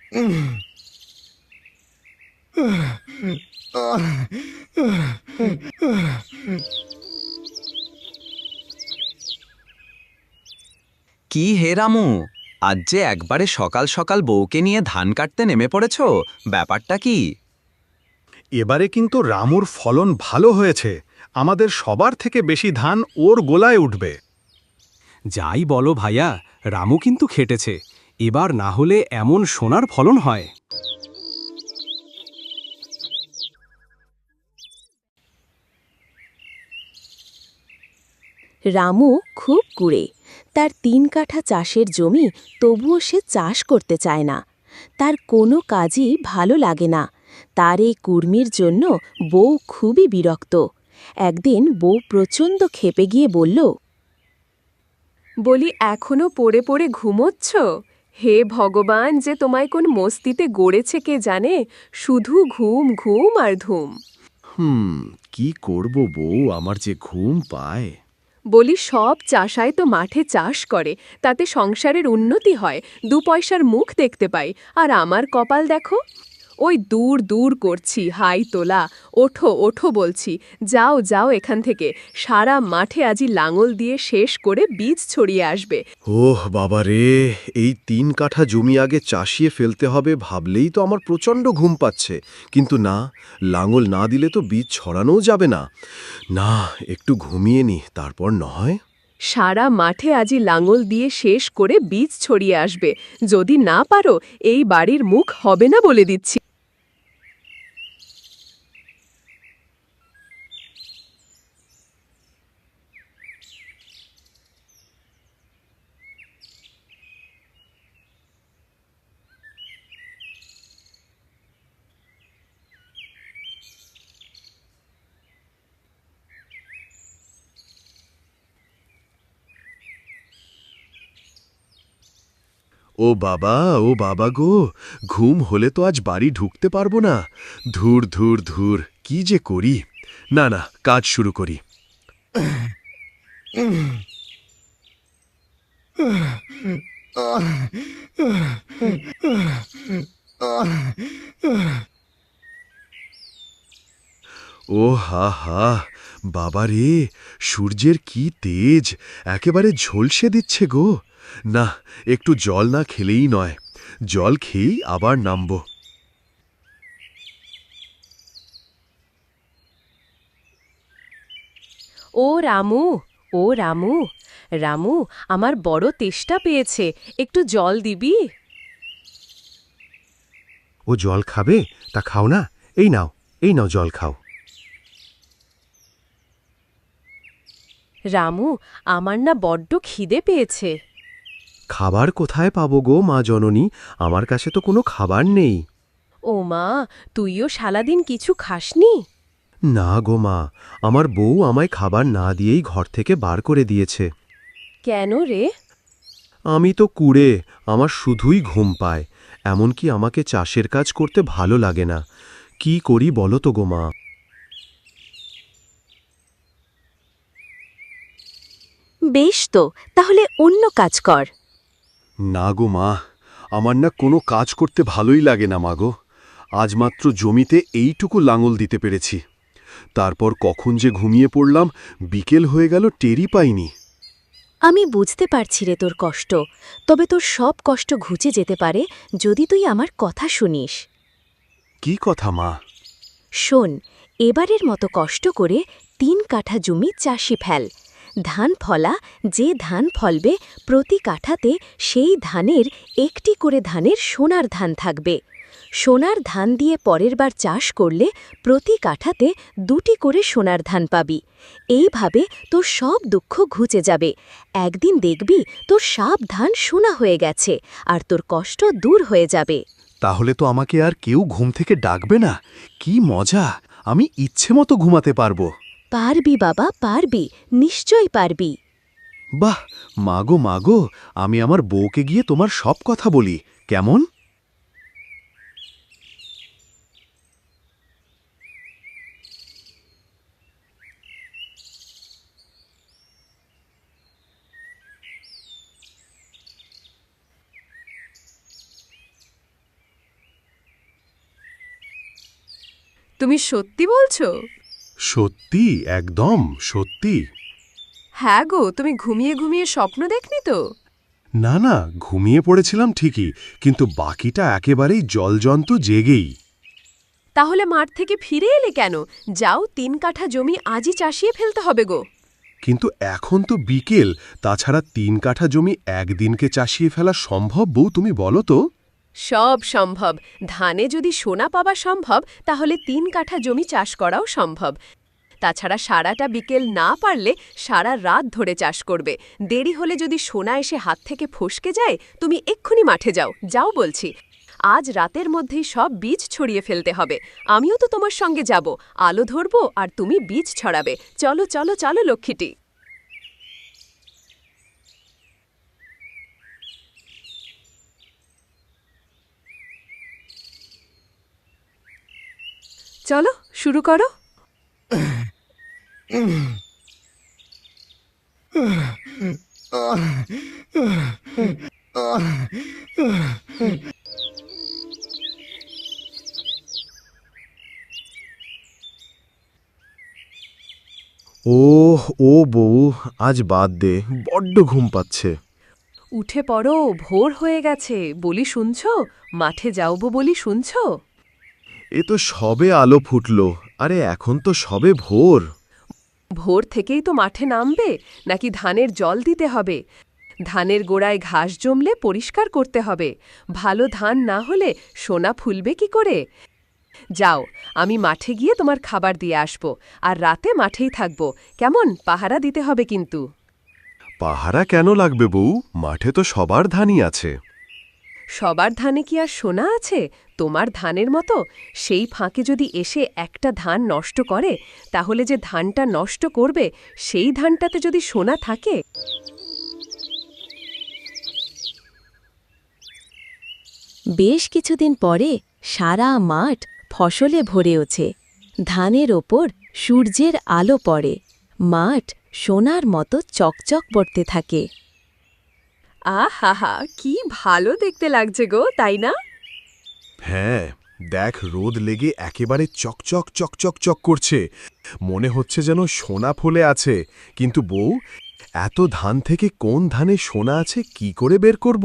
কি হে রামু, আজ যে একবারে সকাল সকাল বউকে নিয়ে ধান কাটতে নেমে পড়েছ, ব্যাপারটা কি? এবারে কিন্তু রামুর ফলন ভালো হয়েছে। আমাদের সবার থেকে বেশি ধান ওর গোলায় উঠবে। যাই বলো ভাইয়া, রামু কিন্তু খেটেছে। এবার না হলে এমন সোনার ফলন হয়। রামু খুব কুঁড়ে, তার ৩ কাঠা চাষের জমি, তবুও সে চাষ করতে চায় না। তার কোনো কাজই ভালো লাগে না। তার এই কুর্মির জন্য বউ খুবই বিরক্ত। একদিন বউ প্রচণ্ড ক্ষেপে গিয়ে বলল, বলি এখনো পড়ে পড়ে ঘুমোচ্ছ? হে ভগবান, যে তোমায় কোন মস্তিতে গড়েছে কে জানে, শুধু ঘুম ঘুম আর ধুম। কি করব বউ, আমার যে ঘুম পায়। বলি সব চাষাই তো মাঠে চাষ করে, তাতে সংসারের উন্নতি হয়, ২ পয়সার মুখ দেখতে পাই। আর আমার কপাল দেখো, ওই দূর দূর করছি হাই তোলা। ওঠো ওঠো বলছি, যাও যাও এখান থেকে, সারা মাঠে আজই লাঙল দিয়ে শেষ করে বীজ ছড়িয়ে আসবে। ওহ বাবা রে, এই ৩ কাঠা জমি আগে চাষিয়ে ফেলতে হবে ভাবলেই তো আমার প্রচণ্ড ঘুম পাচ্ছে। কিন্তু না, লাঙল না দিলে তো বীজ ছড়ানোও যাবে না। না, একটু ঘুমিয়ে নি, তারপর নয়। সারা মাঠে আজই লাঙল দিয়ে শেষ করে বীজ ছড়িয়ে আসবে। যদি না পারো, এই বাড়ির মুখ হবে না বলে দিচ্ছি। ও বাবা, ও বাবা গো, ঘুম হলে তো আজ বাড়ি ঢুকতে পারবো না। ধুর ধুর ধুর, কি যে করি। না না, কাজ শুরু করি। ও হা হা, বাবা রে, সূর্যের কি তেজ, একেবারে ঝলসে দিচ্ছে গো। না, একটু জল না খেলেই নয়। জল খেয়েই আবার নামব। ও রামু, ও রামু, রামু, আমার বড় তেষ্টা পেয়েছে, একটু জল দিবি? ও জল খাবে? তা খাও না, এই নাও, এই নাও জল খাও। রামু, আমার না বড্ড খিদে পেয়েছে। খাবার কোথায় পাবো গো মা জননী, আমার কাছে তো কোনো খাবার নেই। ও মা, তুইও সারাদিন কিছু খাসনি? না গো মা, আমার বউ আমায় খাবার না দিয়েই ঘর থেকে বার করে দিয়েছে। কেন রে? আমি তো কুঁড়ে, আমার শুধুই ঘুম পায়। এমনকি আমাকে চাষের কাজ করতে ভালো লাগে না। কি করি বলো তো গো মা। বেশ তো, তাহলে অন্য কাজ কর। না গো মা, আমার না কোনো কাজ করতে ভালোই লাগে না মা গো। আজ মাত্র জমিতে এইটুকু লাঙল দিতে পেরেছি। তারপর কখন যে ঘুমিয়ে পড়লাম, বিকেল হয়ে গেল টেরই পাইনি। আমি বুঝতে পারছি রে তোর কষ্ট, তবে তোর সব কষ্ট ঘুচে যেতে পারে যদি তুই আমার কথা শুনিস। কি কথা মা? শোন, এবারের মতো কষ্ট করে ৩ কাঠা জমি চাষি ফেল। ধান ফলা, যে ধান ফলবে প্রতি কাঠাতে সেই ধানের একটি করে ধানের সোনার ধান থাকবে। সোনার ধান দিয়ে পরের বার চাষ করলে প্রতি কাঠাতে ২টি করে সোনার ধান পাবি। এইভাবে তোর সব দুঃখ ঘুচে যাবে। একদিন দেখবি তোর সব ধান সোনা হয়ে গেছে, আর তোর কষ্ট দূর হয়ে যাবে। তাহলে তো আমাকে আর কেউ ঘুম থেকে ডাকবে না। কি মজা, আমি ইচ্ছে মতো ঘুমাতে পারবো। পারবি বাবা, পারবি, নিশ্চয়ই পারবি। বাহ, মাগো মাগো, আমি আমার বউকে গিয়ে তোমার সব কথা বলি, কেমন? তুমি সত্যি বলছো? সত্যি, একদম সত্যি। হ্যাঁ গো, তুমি ঘুমিয়ে ঘুমিয়ে স্বপ্ন দেখনি তো? না না, ঘুমিয়ে পড়েছিলাম ঠিকই, কিন্তু বাকিটা একেবারেই জলজন্ত জেগেই। তাহলে মাঠ থেকে ফিরে এলে কেন? যাও, 3 কাঠা জমি আজই চাষিয়ে ফেলতে হবে গো। কিন্তু এখন তো বিকেল, তাছাড়া 3 কাঠা জমি একদিনকে চাষিয়ে ফেলা সম্ভব বউ, তুমি বলো তো? সব সম্ভব। ধানে যদি সোনা পাওয়া সম্ভব, তাহলে 3 কাঠা জমি চাষ করাও সম্ভব। তাছাড়া সারাটা বিকেল না পারলে সারা রাত ধরে চাষ করবে। দেরি হলে যদি সোনা এসে হাত থেকে ফসকে যায়, তুমি এক্ষুনি মাঠে যাও, যাও বলছি। আজ রাতের মধ্যেই সব বীজ ছড়িয়ে ফেলতে হবে। আমিও তো তোমার সঙ্গে যাব, আলো ধরবো আর তুমি বীজ ছড়াবে। চলো চলো চলো লক্ষ্মীটি। চলো শুরু করো। ও বউ, আজ বাদ দে, বড্ড ঘুম পাচ্ছে। উঠে পড়ো, ভোর হয়ে গেছে। বলি শুনছো? মাঠে যাওবো বলি শুনছো? এ তো সবে আলো ফুটলো, আরে এখন তো সবে ভোর। ভোর থেকেই তো মাঠে নামবে, নাকি ধানের জল দিতে হবে? ধানের গোড়ায় ঘাস জমলে পরিষ্কার করতে হবে। ভালো ধান না হলে সোনা ফুলবে কি করে? যাও, আমি মাঠে গিয়ে তোমার খাবার দিয়ে আসব, আর রাতে মাঠেই থাকব। কেমন? পাহারা দিতে হবে কিন্তু। পাহারা কেন লাগবে বউ? মাঠে তো সবার ধানই আছে। সবার ধানে কি আর সোনা আছে? তোমার ধানের মতো? সেই ফাঁকে যদি এসে একটা ধান নষ্ট করে, তাহলে যে ধানটা নষ্ট করবে সেই ধানটাতে যদি সোনা থাকে। বেশ কিছুদিন পরে সারা মাঠ ফসলে ভরে ওঠে। ধানের ওপর সূর্যের আলো পড়ে। মাঠ সোনার মতো চকচক করতে থাকে। আহা, কি ভালো দেখতে লাগছে গো, তাই না? হ্যাঁ, দেখ, রোদ লেগে একেবারে চকচক চকচক চক করছে, মনে হচ্ছে যেন সোনা ফলে আছে। কিন্তু বউ, এত ধান থেকে কোন ধানে সোনা আছে কি করে বের করব?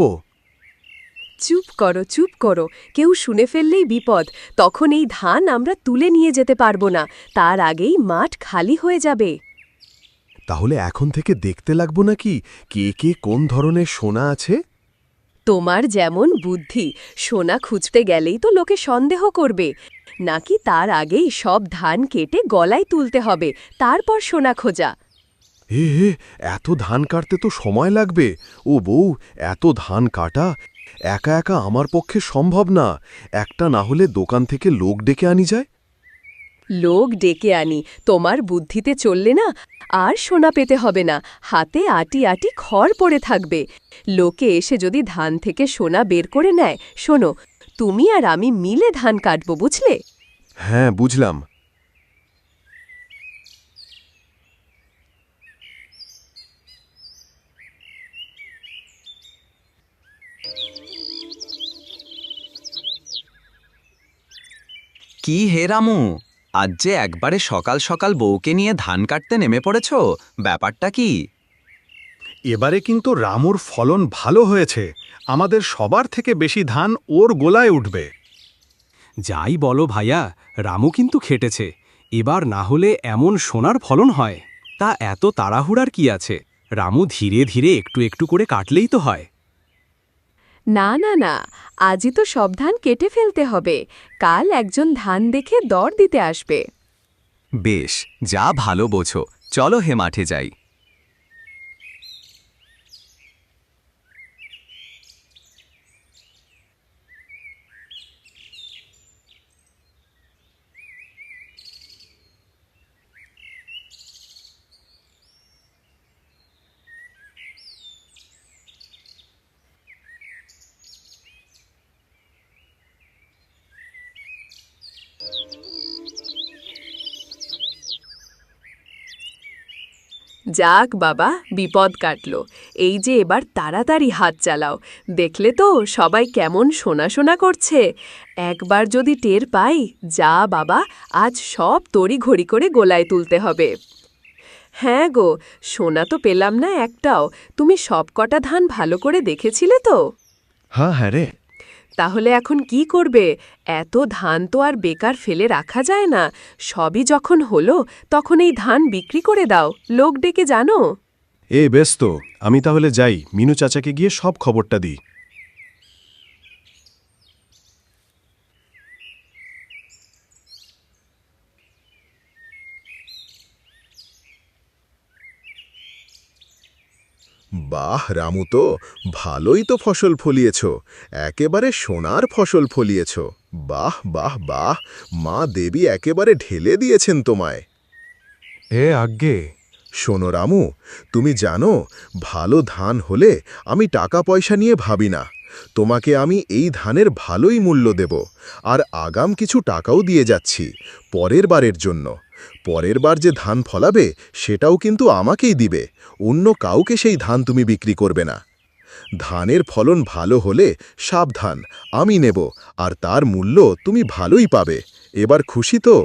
চুপ করো, চুপ করো। কেউ শুনে ফেললেই বিপদ। তখন এই ধান আমরা তুলে নিয়ে যেতে পারবো না। তার আগেই মাঠ খালি হয়ে যাবে। তাহলে এখন থেকে দেখতে লাগবো নাকি কে কে কোন ধরনের সোনা আছে? তোমার যেমন বুদ্ধি, সোনা খুঁজতে গেলেই তো লোকে সন্দেহ করবে। নাকি তার আগেই সব ধান কেটে গলায় তুলতে হবে, তারপর সোনা খোঁজা? হে, এত ধান কাটতে তো সময় লাগবে। ও বউ, এত ধান কাটা একা একা আমার পক্ষে সম্ভব না। একটা না হলে দোকান থেকে লোক ডেকে আনি যায়। লোক ডেকে আনি? তোমার বুদ্ধিতে চললে না, আর সোনা পেতে হবে না। হাতে আটি আটি খড় পড়ে থাকবে। লোকে এসে যদি ধান থেকে সোনা বের করে নেয়, শোনো, তুমি আর আমি মিলে ধান কাটব, বুঝলে? হ্যাঁ, বুঝলাম। কি হে রামু, আজ যে একবারে সকাল সকাল বউকে নিয়ে ধান কাটতে নেমে পড়েছ, ব্যাপারটা কি? এবারে কিন্তু রামুর ফলন ভালো হয়েছে। আমাদের সবার থেকে বেশি ধান ওর গোলায় উঠবে। যাই বলো ভাইয়া, রামু কিন্তু খেটেছে। এবার না হলে এমন সোনার ফলন হয়। তা এত তাড়াহুড়ার কি আছে? রামু ধীরে ধীরে একটু একটু করে কাটলেই তো হয়। না না না, আজই তো সব ধান কেটে ফেলতে হবে। কাল একজন ধান দেখে দর দিতে আসবে। বেশ, যা ভালো বোঝো, চলো হে মাঠে যাই। যাক বাবা, বিপদ কাটল। এই যে এবার তাড়াতাড়ি হাত চালাও। দেখলে তো সবাই কেমন শোনা শোনা করছে। একবার যদি টের পাই, যা বাবা, আজ সব তড়িঘড়ি করে গোলায় তুলতে হবে। হ্যাঁ গো, সোনা তো পেলাম না একটাও। তুমি সব কটা ধান ভালো করে দেখেছিলে তো? হ্যাঁ রে। তাহলে এখন কি করবে? এত ধান তো আর বেকার ফেলে রাখা যায় না। সবই যখন হলো, তখন এই ধান বিক্রি করে দাও। লোক ডেকে জানো। বেশ তো, আমি তাহলে যাই, মিনু চাচাকে গিয়ে সব খবরটা দিই। বাহ রামু, তো ভালোই তো ফসল ফলিয়েছ, একেবারে সোনার ফসল ফলিয়েছ। বাহ বাহ বাহ, মা দেবী একেবারে ঢেলে দিয়েছেন তোমায়। আজ্ঞে। শোনো রামু, তুমি জানো, ভালো ধান হলে আমি টাকা পয়সা নিয়ে ভাবি না। তোমাকে আমি এই ধানের ভালোই মূল্য দেব, আর আগাম কিছু টাকাও দিয়ে যাচ্ছি পরের বারের জন্য। পরের বার যে ধান ফলাবে সেটাও কিন্তু আমাকেই দিবে, অন্য কাউকে সেই ধান তুমি বিক্রি করবে না। ধানের ফলন ভালো হলে সাবধান, আমি নেব, আর তার মূল্য তুমি ভালোই পাবে। এবার খুশি তো?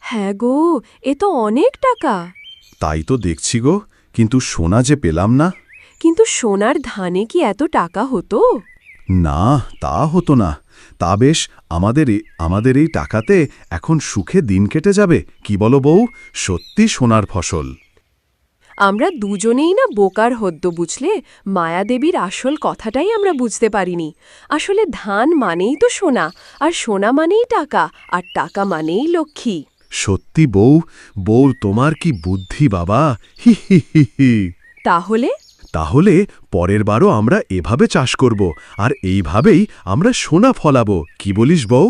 হ্যাঁ গো, এ তো অনেক টাকা। তাই তো দেখছি গো, কিন্তু সোনা যে পেলাম না। কিন্তু সোনার ধানে কি এত টাকা হতো? না, তা হতো না। তা বেশ, আমাদের এই টাকাতে এখন সুখে দিন কেটে যাবে, কি বলো বউ? সত্যি সোনার ফসল। আমরা দুজনেই না বোকার হদ্দ, বুঝলে? মায়াদেবীর আসল কথাটাই আমরা বুঝতে পারিনি। আসলে ধান মানেই তো সোনা, আর সোনা মানেই টাকা, আর টাকা মানেই লক্ষ্মী। সত্যি বউ, তোমার কি বুদ্ধি বাবা! হি হি হি হি। তাহলে পরের বারও আমরা এভাবে চাষ করব, আর এইভাবেই আমরা সোনা ফলাবো, কি বলিস বউ?